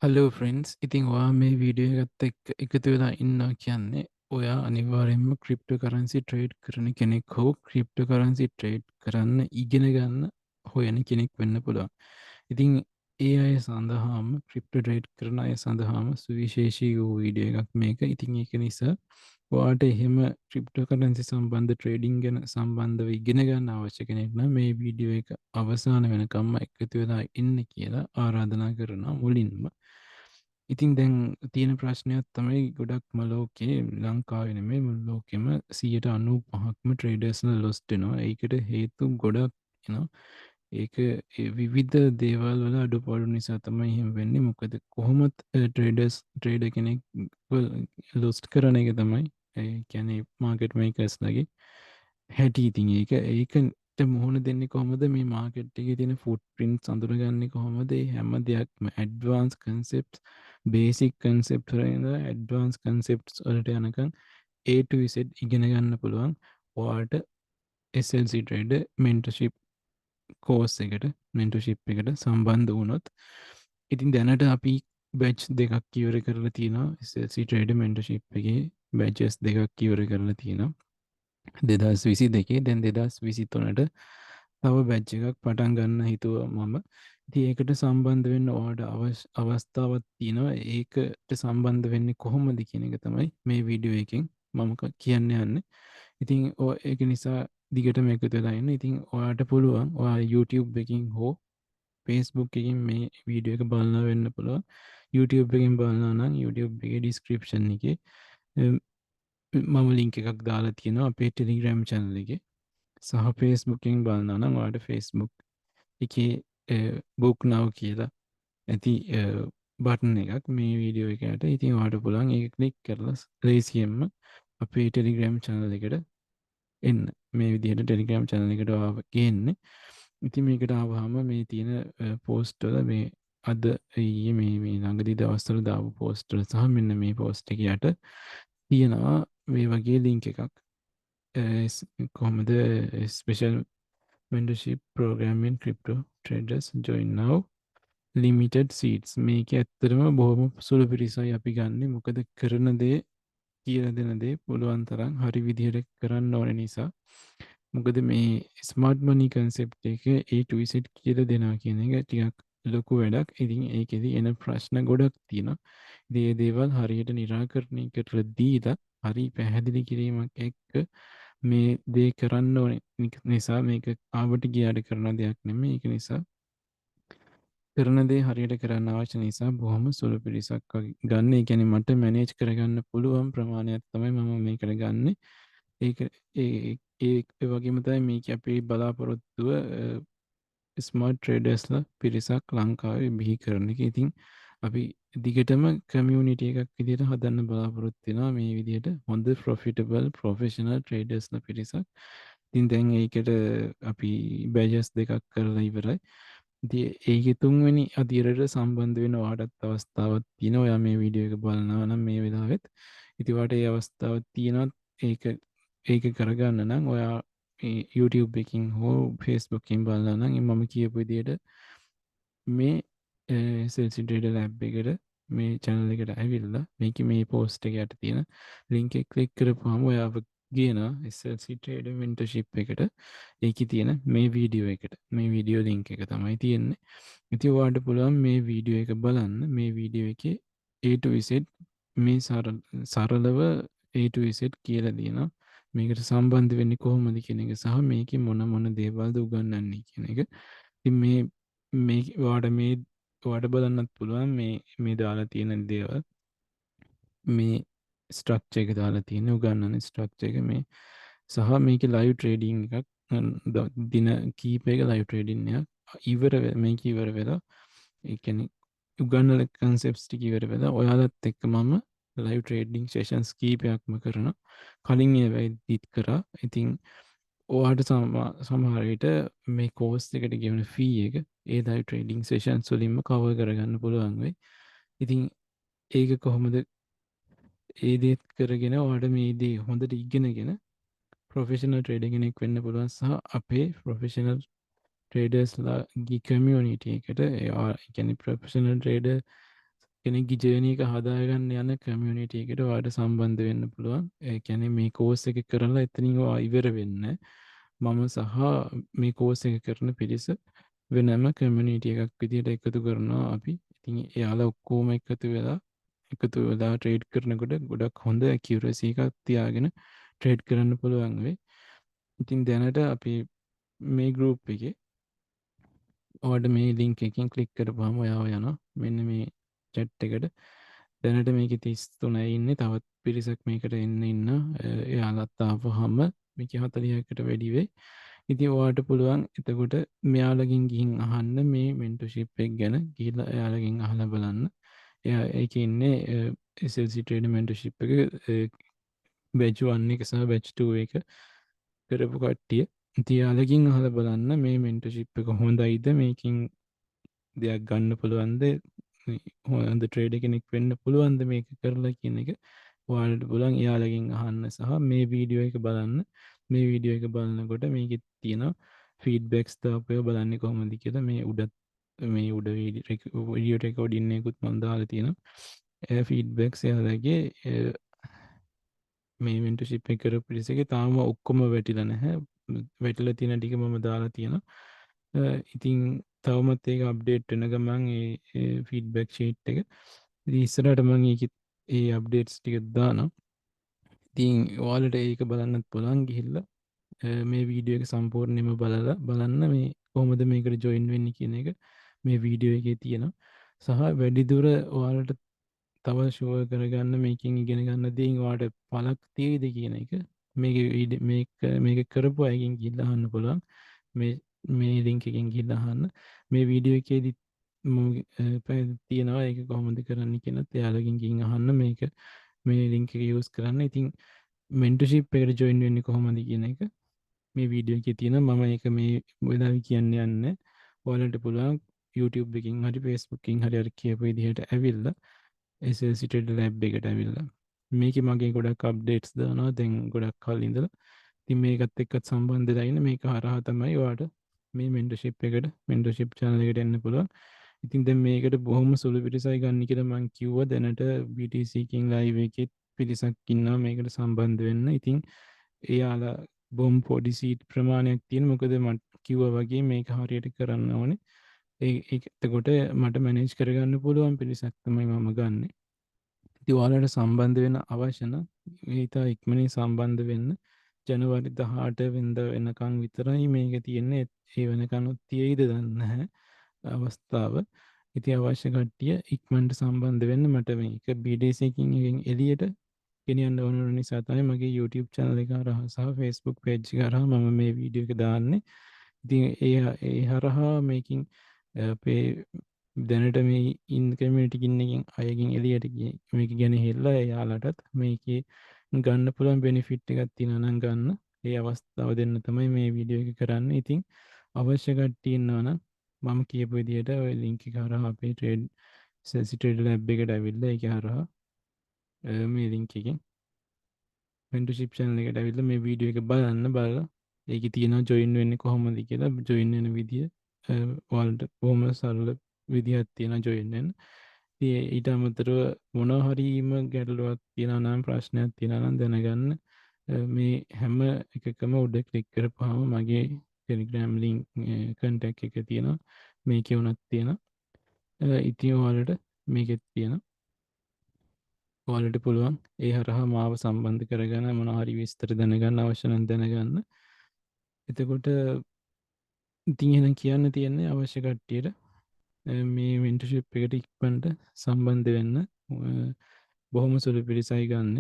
Hello friends ඉතින් ඔයා මේ වීඩියෝ එකත් එක්ක එකතු වෙලා ඉන්නවා කියන්නේ ඔයා අනිවාර්යෙන්ම ක්‍රිප්ටෝ කරන්සි ට්‍රේඩ් කරන කෙනෙක් හෝ ක්‍රිප්ටෝ කරන්සි ට්‍රේඩ් කරන්න ඉගෙන ගන්න හොයන කෙනෙක් වෙන්න පුළුවන්. ඉතින් ඒ අය සඳහාම ක්‍රිප්ටෝ ට්‍රේඩ් කරන අය සඳහාම සුවිශේෂී වූ වීඩියෝ එකක් මේක. ඉතින් ඒක නිසා ඔයාට එහෙම ක්‍රිප්ටෝ කරන්සි සම්බන්ධ ට්‍රේඩින් ගැන සම්බන්ධව ඉගෙන ගන්න අවශ්‍ය කෙනෙක් නම් මේ වීඩියෝ එක අවසාන වෙනකම්ම එකතු වෙලා ඉන්න කියලා ආරාධනා කරනවා මුලින්ම. ඉතින් දැන් තියෙන ප්‍රශ්නයක් තමයි ගොඩක්ම ලෝකේ ලංකාවේ නෙමෙයි මුළු ලෝකෙම 95%ක්ම ට්‍රේඩර්ස්ලා ලොස්ට් වෙනවා. ඒකට හේතු ගොඩක් එනවා. ඒක විවිධ දේවල් වල අඩුපාඩු නිසා තමයි එහෙම වෙන්නේ. මොකද කොහොමත් ට්‍රේඩර් කෙනෙක් ලොස්ට් කරන එක තමයි ඒ කියන්නේ මාකට් මේකර්ස් ලගේ හැටි. ඉතින් ඒකට මුහුණ දෙන්නේ කොහොමද? මේ මාකට් එකේ තියෙන ෆුට් ප්‍රින්ට්ස් අඳුරගන්නේ කොහොමද? ඒ හැම දෙයක්ම ඇඩ්වාන්ස් කන්සෙප්ට්ස් බේසික් කන්සෙප්ට් වල ඉඳලා ඇඩ්වාන්ස් කන්සෙප්ට්ස් වලට යනකම් A to Z ඉගෙන ගන්න පුළුවන්. ඔයාට SLC trader mentorship කෝස් එකට මෙන්ටර්ෂිප් එකට සම්බන්ධ වුණොත්. ඉතින් දැනට අපි බැච් දෙකක් ඉවර කරලා තියෙනවා. SLC trader mentorship එකේ බැචස් දෙකක් ඉවර කරලා තියෙනවා 2022. දැන් 2023ට තව බැච් එකක් පටන් ගන්න හිතුවා මම. ඉතින් ඒකට සම්බන්ධ වෙන්න ඔයාට අවස්ථාවක් තියෙනවා. ඒකට සම්බන්ධ වෙන්නේ කොහොමද කියන එක තමයි මේ වීඩියෝ එකෙන් මම කියන්න යන්නේ. ඉතින් ඒක නිසා දිගටම එකතු වෙලා ඉන්න. ඉතින් ඔයාට පුළුවන් ඔයා YouTube එකකින් හෝ Facebook එකකින් මේ වීඩියෝ එක බලනවා වෙන්න පුළුවන්. YouTube එකෙන් බලනවා නම් YouTube එකේ description එකේ මම link එකක් දාලා තියෙනවා අපේ Telegram channel එකේ. සහ Facebook එකෙන් බලනවා නම් ඔයාට Facebook එකේ book now කියලා ඇති බටන් එකක් මේ වීඩියෝ එකට. ඉතින් ඔයාට පුළුවන් ඒක ක්ලික් කරලා ලේසියෙන්ම අපේ Telegram channel එකට එන්න. මේ විදිහට Telegram channel එකට ආව ගේන්නේ. ඉතින් මේකට ආවහම මේ තියෙන පෝස්ට් වල මේ අද ඊයේ මේ ළඟදී දවස්වල දාපු පෝස්ට් වල සහ මෙන්න මේ පෝස්ට් එක යට තියෙනවා මේ වගේ link එකක්. කොහොමද special mentorship program in crypto traders join now limited seats. මේක ඇත්තටම බොහොම සුළු පිරිසයි අපි ගන්නෙ. මොකද කරන දේ කියලා දෙන දේ පුළුවන් තරම් හරි විදිහට කරන්න ඕන නිසා. මොකද මේ ස්මාර්ට් මනි කන්සෙප්ට් එක A to Z කියලා දෙනවා කියන එක ටිකක් ලොකු වැඩක්. ඉතින් ඒකෙදි එන ප්‍රශ්න ගොඩක් තියෙනවා. ඉතින් මේ දේවල් හරියට निराකරණය කරලා දීලා හරි පැහැදිලි කිරීමක් එක්ක මේ දේ කරන්න ඕනේ නිසා මේක ආවට ගියාට කරන දෙයක් නෙමෙයි. ඒක නිසා කරන දේ හරියට කරන්න අවශ්‍ය නිසා බොහොම සුළු පිරිසක් ගන්න. ඒ කියන්නේ මට මැනේජ් කරගන්න පුළුවන් ප්‍රමාණයක් තමයි මම මේකට ගන්නෙ. ඒක ඒ වගේම තමයි මේක අපේ බලාපොරොත්තුව ස්මාර්ට් ට්‍රේඩර්ස්ලා පිරිසක් ලංකාවේ බිහි කරන එක. ඉතින් අපි දිගටම කමියුනිටි එකක් විදිහට හදන්න බලාපොරොත්තු වෙනවා. මේ විදිහට හොඳ ප්‍රොෆිටබල් ප්‍රොෆෙෂනල් ට්‍රේඩර්ස්ලා පිරිසක්. ඉතින් දැන් ඒකට අපි බැජස් දෙකක් කරලා ඉවරයි. ඉතින් ඒකේ තුන්වෙනි අදියරට සම්බන්ධ වෙන ඔයාටත් අවස්ථාවක් තියෙනවා. ඔයා මේ වීඩියෝ එක බලනවා නම් මේ වෙලාවෙත් ඉතින් ඔයාට ඒ අවස්ථාවක් තියෙනවා. ඒක කරගන්න නම් ඔයා YouTube එකකින් හෝ Facebook එකකින් බලනවා නම් මම කියපු විදිහට මේ SLC Trader app එකට මේ channel එකට ඇවිල්ලා මේකේ මේ post එක යට තියෙන link එක click කරපුවාම ඔයාව ගේනවා SLC Trader mentorship එකට. ඒකේ තියෙන මේ වීඩියෝ එකට. මේ වීඩියෝ link එක තමයි තියෙන්නේ. ඉතින් ඔයාලට පුළුවන් මේ වීඩියෝ එක බලන්න. මේ වීඩියෝ එකේ A to Z මේ සරලව A to Z කියලා දෙනවා. මේකට සම්බන්ධ වෙන්නේ කොහොමද කියන එක සහ මේකේ මොන දේවල්ද උගන්වන්නේ කියන එක. ඉතින් මේ ඔයාට බලන්නත් පුළුවන් මේ දාලා තියෙන දේවල්. මේ ස්ට්‍රක්චර් එක දාලා තියෙන උගන්වන ස්ට්‍රක්චර් එක මේ සහ මේකේ ලයිව් ට්‍රේඩින් එකක් දින කීපයක ලයිව් ට්‍රේඩින් එකක් මේක ඉවර වෙලා ඒ කියන්නේ උගන්වන කන්සෙප්ට්ස් ටික ඉවර වෙලා ඔයාලත් එක්ක මම ලයිව් ට්‍රේඩින් සෙෂන්ස් කීපයක්ම කරනවා. කලින් ඒවෙදිත් කරා. ඉතින් ඔයාට සමහර විට මේ කෝස් එකට ගෙවන ෆී එක ඒ ලයිව් ට්‍රේඩින් සෙෂන්ස් වලින්ම කවර් කරගන්න පුළුවන් වෙයි. ඉතින් ඒක කොහොමද ඒ දේත් කරගෙන ඔයාට මේ දේ හොඳට ඉගෙනගෙන ප්‍රොෆෙෂනල් ට්‍රේඩර් කෙනෙක් වෙන්න පුළුවන් සහ අපේ ප්‍රොෆෙෂනල් ට්‍රේඩර්ස්ලාගේ කමියුනිටි එකට ඒ කියන්නේ ප්‍රොෆෙෂනල් ට්‍රේඩර් කෙනෙක්ගේ ජර්නි එක හදාගන්න යන කමියුනිටි එකට ඔයාලට සම්බන්ධ වෙන්න පුළුවන්. ඒ කියන්නේ මේ කෝස් එක කරලා එතනින් ඔයා ඉවර වෙන්න. මම සහ මේ කෝස් එක කරන පිරිස වෙනම කමියුනිටි එකක් විදිහට එකතු කරනවා අපි. ඉතින් එයාලා ඔක්කොම එකතු වෙලා ට්‍රේඩ් කරනකොට ගොඩක් හොඳ ඇකියුරසි එකක් තියාගෙන ට්‍රේඩ් කරන්න පුළුවන් වෙයි. ඉතින් දැනට අපි මේ ගෲප් එකේ ඔයාලට මේ ලින්ක් එකකින් ක්ලික් කරපුවාම ඔයාව යනවා මෙන්න මේ chat එකට. දැනට මේකේ 33 ඉන්නේ. තවත් පිරිසක් මේකට එන්න එයාලත් ආවහම මේකේ 40කට වැඩි වෙයි. ඉතින් ඔයාලට පුළුවන් එතකොට මෙයාලගෙන් ගිහින් අහන්න මේ mentorship එක ගැන. ගිහලා එයාලගෙන් අහලා බලන්න. එයා ඒකේ ඉන්නේ SLC trader mentorship එක batch 1 එක සහ batch 2 එක කරපු කට්ටිය. ඉතින් එයාලගෙන් අහලා බලන්න මේ mentorship එක හොඳයිද, මේකෙන් දෙයක් ගන්න පුළුවන්ද, හොඳ ට්‍රේඩර් කෙනෙක් වෙන්න පුළුවන්ද මේක කරලා කියන එක ඔයාලට පුළුවන් එයාලගෙන් අහන්න සහ මේ වීඩියෝ එක බලන්න. මේ වීඩියෝ එක බලනකොට මේකේ තියෙන ෆීඩ්බැක්ස් දාපුව බලන්නේ කොහොමද කියලා මේ උඩ වීඩියෝ රෙකෝඩින් එකකුත් මම දාලා තියෙනවා. ඒ ෆීඩ්බැක්ස් එයාලගේ මේ මෙන්ටර්ෂිප් එක කරපු පිරිසගේ තාම ඔක්කොම වැටිලා නැහැ. වැටිලා තියෙන ටික මම දාලා තියෙනවා. ඉතින් තවමත් ඒක අප්ඩේට් වෙන ගමන් ඒ ෆීඩ්බැක් ෂීට් එක ඉතින් ඉස්සරහට මම ඒ අප්ඩේට්ස් ටික දානවා. ඉතින් ඔයාලට ඒක බලන්නත් පුළුවන් ගිහිල්ලා මේ වීඩියෝ එක සම්පූර්ණයෙන්ම බලලා බලන්න මේ කොහොමද මේකට ජොයින් වෙන්නේ කියන එක මේ වීඩියෝ එකේ තියෙනවා. සහ වැඩිදුර ඔයාලට තව ෂුවර් කරගන්න මේකෙන් ඉගෙන ගන්න දේෙන් ඔයාලට පළක් තියෙයිද කියන එක මේක කරපු අයගෙන් ගිහිල්ලා අහන්න පුළුවන්. මේ ලින්ක් එකෙන් ගිහිල්ලා අහන්න. මේ වීඩියෝ එකේදී තියෙනවා ඒක කොහොමද කරන්න කියනත් එයාලගෙන් ගිහින් අහන්න. මේ ලින්ක් එක යූස් කරන්න. ඉතින් මෙන්ටර්ෂිප් එකට ජොයින් වෙන්නේ කොහොමද කියන එක මේ වීඩියෝ එකේ තියෙනවා. මම ඒක මේ වෙලාවෙ කියන්න යන්නේ. ඔයාලට පුළුවන් YouTube එකකින් හරි Facebook එකකින් හරි අර කියපු විදිහට ඇවිල්ලා SLC Trader Lab එකට ඇවිල්ලා මේකේ මගේ ගොඩක් අප්ඩේට්ස් දානවා දැන් ගොඩක් කල් ඉඳලා. ඉතින් මේකත් එක්කත් සම්බන්ධ වෙලා ඉන්න. මේක හරහා තමයි ඔයාලට මේ mentorship channel එකට එන්න පුළුවන්. ඉතින් දැන් මේකට බොහොම සුළු පිරිසයි ගන්න කියලා මම කිව්වා. දැනට BTC එකකින් live එකේ පිරිසක් ඉන්නවා මේකට සම්බන්ධ වෙන්න. ඉතින් එයාලා බොම් පොඩි සීට් ප්‍රමාණයක් තියෙන. මොකද මම කිව්වා වගේ මේක හරියට කරන්න ඕනේ. එතකොට මට මැනේජ් කරගන්න පුළුවන් පිරිසක් තමයි මම ගන්නෙ. ඉතින් ඔයාලට සම්බන්ධ වෙන්න අවශ්‍ය නම් ඉතා ඉක්මනින් සම්බන්ධ වෙන්න. ජනවාරි 18 වෙනිදා වෙනකන් විතරයි මේක තියෙන්නේ. ඒ වෙනකන් තියෙයිද දන්නේ නැහැ අවස්ථාව. ඉතින් අවශ්‍ය කට්ටිය ඉක්මනට සම්බන්ධ වෙන්න. මට මේක BDC එකකින් එළියට ගෙනියන්න ඕන නිසා තමයි මගේ YouTube channel එක හරහා සහ Facebook page එක හරහා මම මේ වීඩියෝ එක දාන්නේ. ඉතින් ඒ හරහා මේකින් අපේ දැනට මේ ඉන් කමියුනිටි එකකින් අයගෙන් එළියට මේක ගැන හෙල්ලා එයාලටත් මේකේ ගන්න පුළුවන් බෙනිෆිට් එකක් තියෙනවා නම් ගන්න. ඒ අවස්ථාව දෙන්න තමයි මේ වීඩියෝ එක කරන්නේ. ඉතින් අවශ්‍ය කට්ටිය ඉන්නවා නම් මම කියපු විදිහට ওই ලින්ක් එක හරහා අපේ SLC Trader Lab එකට ඇවිල්ලා ඒක හරහා මේ ලින්ක් එකෙන් mentorship channel එකට ඇවිල්ලා මේ වීඩියෝ එක බලලා ඒකේ තියෙනවා join වෙන්නේ කොහොමද කියලා join වෙන විදිය ඔයාලට කොහොම සරල විදිහක් තියෙනවා join වෙන්න. ඉතින් ඊට අමතරව මොනවා හරිම ගැටලුවක් තියෙනවා නම් ප්‍රශ්නයක් තියෙනවා නම් දැනගන්න මේ හැම එකකම උඩ ක්ලික් කරපුවාම මගේ Telegram link contact එක තියෙනවා. මේකේ උනත් තියෙනවා. ඉතින් ඔයාලට මේකෙත් තියෙනවා. ඔයාලට පුළුවන් ඒ හරහා මාව සම්බන්ධ කරගන්න මොනවා හරි විස්තර දැනගන්න අවශ්‍ය නම් දැනගන්න. එතකොට ඉතින් එහෙනම් කියන්න තියෙන්නේ අවශ්‍ය කට්ටියට මේ mentorship එකට ඉක්මනට සම්බන්ධ වෙන්න. බොහොම සුළු පිරිසයි ගන්න.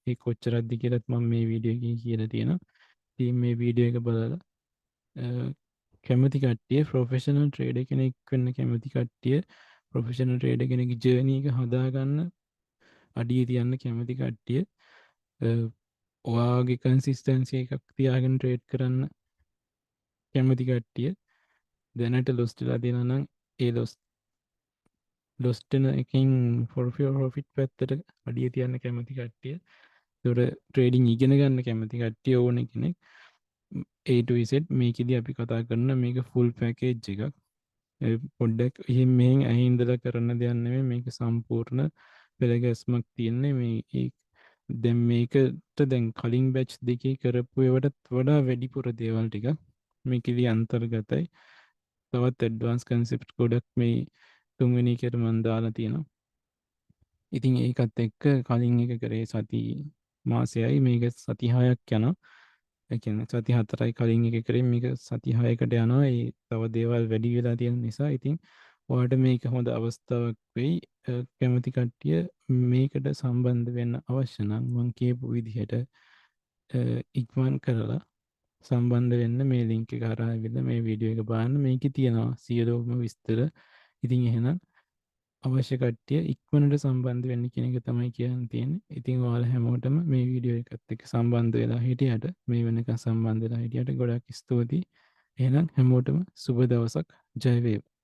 ඒ කොච්චරක්ද කියලාත් මම මේ වීඩියෝ එකේ කියලා තියෙනවා. ඉතින් මේ වීඩියෝ එක බලලා කැමති කට්ටිය ප්‍රොෆෙෂනල් ට්‍රේඩර් කෙනෙක් වෙන්න කැමති කට්ටිය ප්‍රොෆෙෂනල් ට්‍රේඩර් කෙනෙක්ගේ ජර්නි එක හදාගන්න අඩිය තියන්න කැමති කට්ටිය ඔයාගේ කන්සිස්ටන්සි එකක් තියාගෙන ට්‍රේඩ් කරන්න කැමති කට්ටිය දැනට ලොස්ට් වෙලා තියෙනවා නම් ඒ ලොස්ට් වෙන එකෙන් ප්‍රොෆිට් පැත්තට අඩිය තියන්න කැමති කට්ටිය. ඒකට ට්‍රේඩින් ඉගෙන ගන්න කැමති කට්ටිය ඕන කෙනෙක් A to Z මේකෙදි අපි කතා කරන මේක ෆුල් පැකේජ් එකක්. පොඩ්ඩක් එහෙම මෙහෙන් ඇහින්දලා කරන්න දෙයක් නෙමෙයි මේක සම්පූර්ණ පෙළගැස්මක් තියෙන්නේ මේ දැන් මේකට දැන් කලින් බැච් දෙකේ කරපු ඒවටත් වඩා වැඩිපුර දේවල් ටිකක් මේකෙදි අන්තර්ගතයි. තවත් ඇඩ්වාන්ස් කන්සෙප්ට් ගොඩක් මේ තුන්වෙනි එකට මම දාලා තියෙනවා. ඉතින් ඒකත් එක්ක කලින් එක කරේ සති මාසයයි මේක සති 6ක් යනවා. ඒ කියන්නේ සති 4යි කලින් එක කරේ මේක සති 6කට යනවා. ඒ තව දේවල් වැඩි වෙලා තියෙන නිසා ඉතින් ඔයාලට මේක හොඳ අවස්ථාවක් වෙයි. කැමති කට්ටිය මේකට සම්බන්ධ වෙන්න අවශ්‍ය නම් මම කියපු විදිහට ඉක්මන් කරලා සම්බන්ධ වෙන්න මේ ලින්ක් එක හරහා ඇවිල්ලා මේ වීඩියෝ එක බලන්න. මේකේ තියෙනවා සියලුම විස්තර. ඉතින් එහෙනම් අවශ්‍ය කට්ටිය ඉක්මනට සම්බන්ධ වෙන්න කියන එක තමයි කියන්න තියෙන්නේ. ඉතින් ඔයාලා හැමෝටම මේ වීඩියෝ එකත් එක්ක සම්බන්ධ වෙලා හිටියට මේ වෙනකන් සම්බන්ධ වෙලා හිටියට ගොඩක් ස්තුතියි. එහෙනම් හැමෝටම සුබ දවසක්. ජය වේවා.